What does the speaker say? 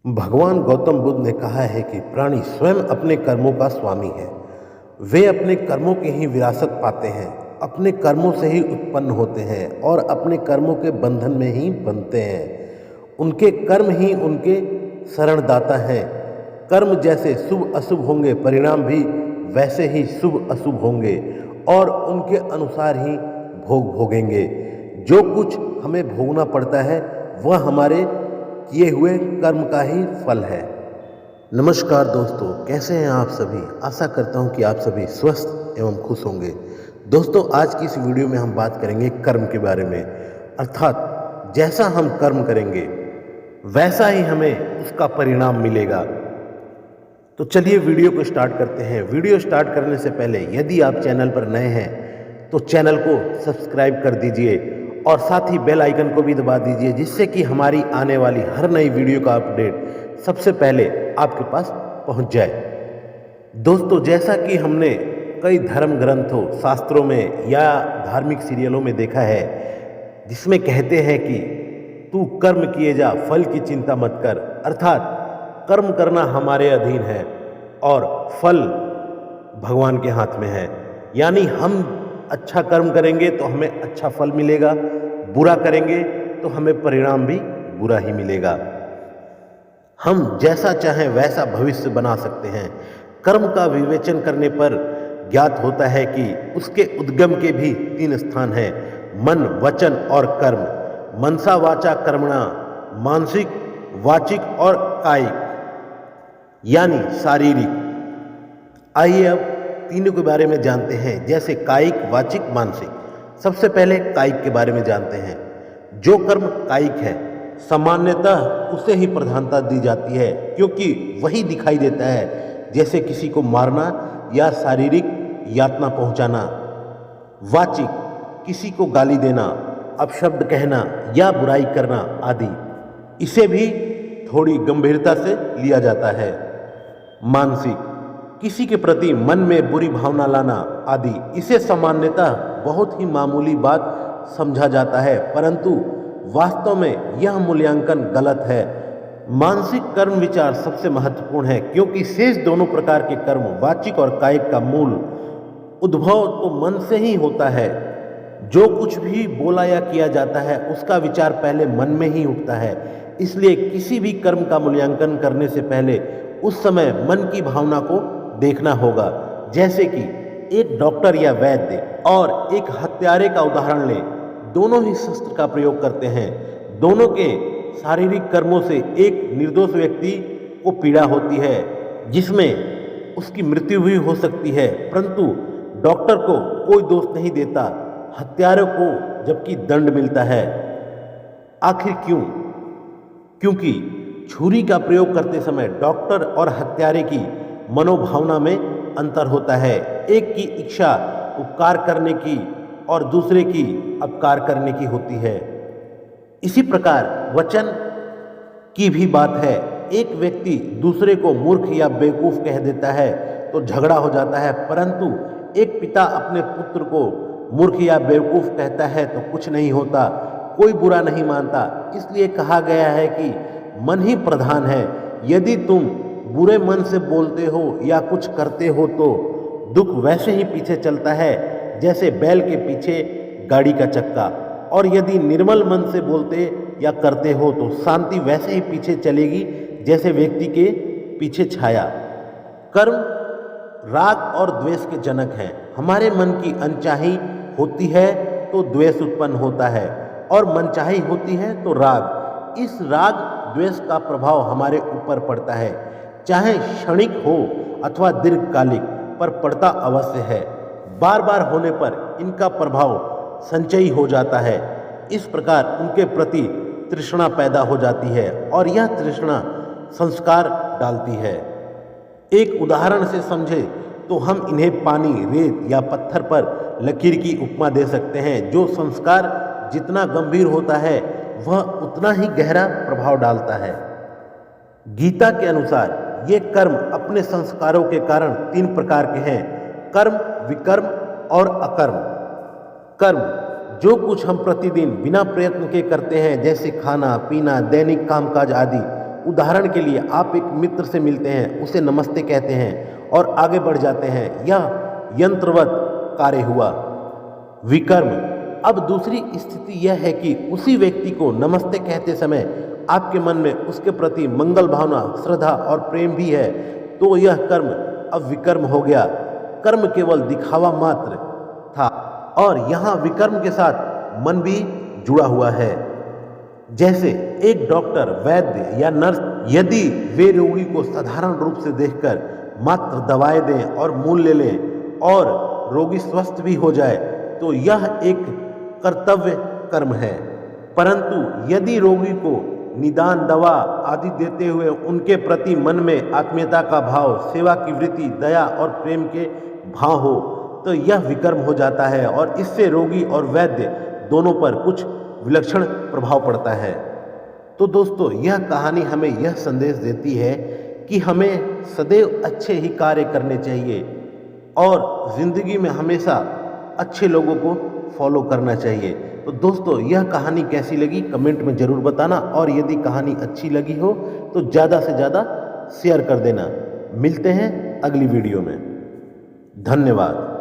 भगवान गौतम बुद्ध ने कहा है कि प्राणी स्वयं अपने कर्मों का स्वामी है। वे अपने कर्मों की ही विरासत पाते हैं, अपने कर्मों से ही उत्पन्न होते हैं और अपने कर्मों के बंधन में ही बनते हैं। उनके कर्म ही उनके शरणदाता हैं। कर्म जैसे शुभ अशुभ होंगे, परिणाम भी वैसे ही शुभ अशुभ होंगे और उनके अनुसार ही भोग भोगेंगे। जो कुछ हमें भोगना पड़ता है वह हमारे किए हुए कर्म का ही फल है। नमस्कार दोस्तों, कैसे हैं आप सभी। आशा करता हूं कि आप सभी स्वस्थ एवं खुश होंगे। दोस्तों, आज की इस वीडियो में हम बात करेंगे कर्म के बारे में, अर्थात जैसा हम कर्म करेंगे वैसा ही हमें उसका परिणाम मिलेगा। तो चलिए वीडियो को स्टार्ट करते हैं। वीडियो स्टार्ट करने से पहले यदि आप चैनल पर नए हैं तो चैनल को सब्सक्राइब कर दीजिए और साथ ही बेल आइकन को भी दबा दीजिए, जिससे कि हमारी आने वाली हर नई वीडियो का अपडेट सबसे पहले आपके पास पहुंच जाए। दोस्तों, जैसा कि हमने कई धर्म ग्रंथों, शास्त्रों में या धार्मिक सीरियलों में देखा है, जिसमें कहते हैं कि तू कर्म किए जा, फल की चिंता मत कर। अर्थात कर्म करना हमारे अधीन है और फल भगवान के हाथ में है। यानी हम अच्छा कर्म करेंगे तो हमें अच्छा फल मिलेगा, बुरा करेंगे तो हमें परिणाम भी बुरा ही मिलेगा। हम जैसा चाहें वैसा भविष्य बना सकते हैं। कर्म का विवेचन करने पर ज्ञात होता है कि उसके उद्गम के भी 3 स्थान हैं: मन, वचन और कर्म। मनसा वाचा कर्मणा, मानसिक, वाचिक और कायिक, यानी शारीरिक। आइए अब तीनों के बारे में जानते हैं, जैसे कायिक, वाचिक, मानसिक। सबसे पहले कायिक के बारे में जानते हैं। जो कर्म कायिक है सामान्यतः उसे ही प्रधानता दी जाती है, क्योंकि वही दिखाई देता है, जैसे किसी को मारना या शारीरिक यातना पहुंचाना। वाचिक, किसी को गाली देना, अपशब्द कहना या बुराई करना आदि, इसे भी थोड़ी गंभीरता से लिया जाता है। मानसिक, किसी के प्रति मन में बुरी भावना लाना आदि, इसे सामान्यतः बहुत ही मामूली बात समझा जाता है, परंतु वास्तव में यह मूल्यांकन गलत है। मानसिक कर्म विचार सबसे महत्वपूर्ण है, क्योंकि शेष दोनों प्रकार के कर्म, वाचिक और कायिक, का मूल उद्भव तो मन से ही होता है। जो कुछ भी बोला या किया जाता है उसका विचार पहले मन में ही उठता है। इसलिए किसी भी कर्म का मूल्यांकन करने से पहले उस समय मन की भावना को देखना होगा। जैसे कि एक डॉक्टर या वैद्य और एक हत्यारे का उदाहरण लें। दोनों ही शस्त्र का प्रयोग करते हैं। दोनों के शारीरिक कर्मों से एक निर्दोष व्यक्ति को पीड़ा होती है, जिसमें उसकी मृत्यु भी हो सकती है, परंतु डॉक्टर को कोई दोष नहीं देता, हत्यारे को जबकि दंड मिलता है। आखिर क्यों? क्योंकि छुरी का प्रयोग करते समय डॉक्टर और हत्यारे की मनोभावना में अंतर होता है। एक की इच्छा उपकार करने की और दूसरे की अपकार करने की होती है। इसी प्रकार वचन की भी बात है। एक व्यक्ति दूसरे को मूर्ख या बेवकूफ कह देता है तो झगड़ा हो जाता है, परंतु एक पिता अपने पुत्र को मूर्ख या बेवकूफ कहता है तो कुछ नहीं होता, कोई बुरा नहीं मानता। इसलिए कहा गया है कि मन ही प्रधान है। यदि तुम बुरे मन से बोलते हो या कुछ करते हो तो दुख वैसे ही पीछे चलता है जैसे बैल के पीछे गाड़ी का चक्का, और यदि निर्मल मन से बोलते या करते हो तो शांति वैसे ही पीछे चलेगी जैसे व्यक्ति के पीछे छाया। कर्म राग और द्वेष के जनक हैं। हमारे मन की अनचाही होती है तो द्वेष उत्पन्न होता है, और मनचाही होती है तो राग। इस राग द्वेष का प्रभाव हमारे ऊपर पड़ता है, चाहे क्षणिक हो अथवा दीर्घकालिक, पर पड़ता अवश्य है। बार बार होने पर इनका प्रभाव संचयी हो जाता है। इस प्रकार उनके प्रति तृष्णा पैदा हो जाती है और यह तृष्णा संस्कार डालती है। एक उदाहरण से समझे तो हम इन्हें पानी, रेत या पत्थर पर लकीर की उपमा दे सकते हैं। जो संस्कार जितना गंभीर होता है वह उतना ही गहरा प्रभाव डालता है। गीता के अनुसार ये कर्म अपने संस्कारों के कारण 3 प्रकार के हैं: कर्म, विकर्म और अकर्म। कर्म, जो कुछ हम प्रतिदिन बिना प्रयत्न के करते हैं, जैसे खाना पीना, दैनिक कामकाज आदि, उदाहरण के लिए आप एक मित्र से मिलते हैं, उसे नमस्ते कहते हैं और आगे बढ़ जाते हैं, यह यंत्रवत कार्य हुआ। विकर्म। अब दूसरी स्थिति यह है कि उसी व्यक्ति को नमस्ते कहते समय आपके मन में उसके प्रति मंगल भावना, श्रद्धा और प्रेम भी है, तो यह कर्म अब विकर्म हो गया। कर्म केवल दिखावा मात्र था और यहाँ विकर्म के साथ मन भी जुड़ा हुआ है। जैसे एक डॉक्टर, वैद्य या नर्स यदि वे रोगी को साधारण रूप से देखकर मात्र दवाएं दें और मूल्य लें और रोगी स्वस्थ भी हो जाए तो यह एक कर्तव्य कर्म है। परंतु यदि रोगी को निदान, दवा आदि देते हुए उनके प्रति मन में आत्मीयता का भाव, सेवा की वृत्ति, दया और प्रेम के भाव हो तो यह विकर्म हो जाता है और इससे रोगी और वैद्य दोनों पर कुछ विलक्षण प्रभाव पड़ता है। तो दोस्तों, यह कहानी हमें यह संदेश देती है कि हमें सदैव अच्छे ही कार्य करने चाहिए और ज़िंदगी में हमेशा अच्छे लोगों को फॉलो करना चाहिए। तो दोस्तों, यह कहानी कैसी लगी कमेंट में ज़रूर बताना और यदि कहानी अच्छी लगी हो तो ज़्यादा से ज़्यादा शेयर कर देना। मिलते हैं अगली वीडियो में। धन्यवाद।